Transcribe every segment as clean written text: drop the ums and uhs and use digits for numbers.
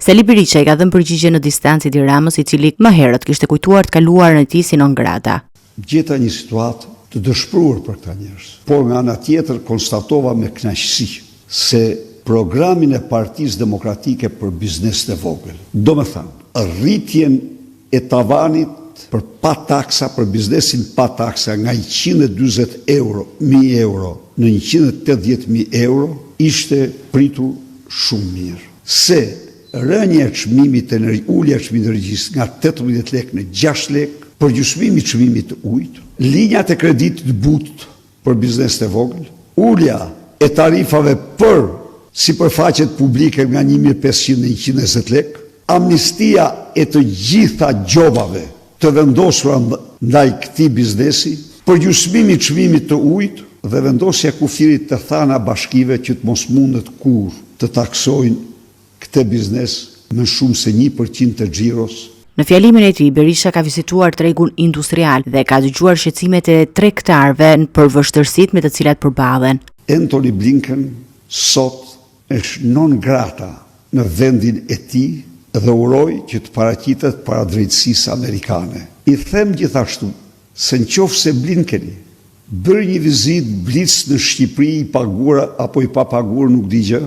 Sali Berisha I ka dhënë përgjigje në distancë Edi Ramës, I cili më herët kishte kujtuar të kaluarën e tij si non grata. Gjeta një situatë të dëshpëruar për këta njerëz, por nga ana tjetër konstatova me kënaqësi se programin e Partisë Demokratike për biznesin e vogël, domethënë rritjen e tavanit për pa taksa, për biznesin pa taksa nga 140 1.000 euro në 180.000 euro, ishte pritur shumë mirë. Se rënja e çmimit të ulja e çmimit të energjisë nga 18 lekë në 6 lekë, përgjysmimi I çmimit të ujit, linjat e kreditit të butë për biznesin e vogël, ulja e tarifave për sipërfaqet publike nga 1.500 në 120 lekë, amnistia e të gjitha gjobave të vendosura ndaj këtij biznesi, përgjysmimi I çmimit të ujit dhe vendosja kufirit të thana bashkive që të mos mundet kur të taksojnë këtë biznes me shumë se 1% të xhiros. Në fjalimin e tij, Berisha ka vizituar tregun industrial dhe ka dëgjuar shqetësimet e tregtarëve për vështirësitë me të cilat përballen. Antony Blinken sot është non grata në vendin e tij dhe uroj që të paraqitet para drejtësisë amerikane. I them gjithashtu se nëse Blinkeni bëri një vizitë blic në Shqipëri I paguar apo I papaguar nuk di gjë,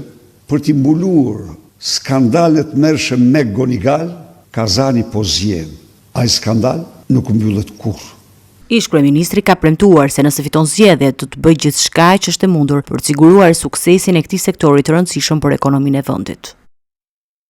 për t'i mbuluar skandalet mërshëm me Gonigal, Kazani po zjen. Ai skandal nuk mbyllet kurrë. Ish kryeministri ka premtuar se nëse fiton zgjedhjet do të bëjë gjithçka që është e mundur për të siguruar suksesin e këtij sektori të rëndësishëm për ekonominë e vendit.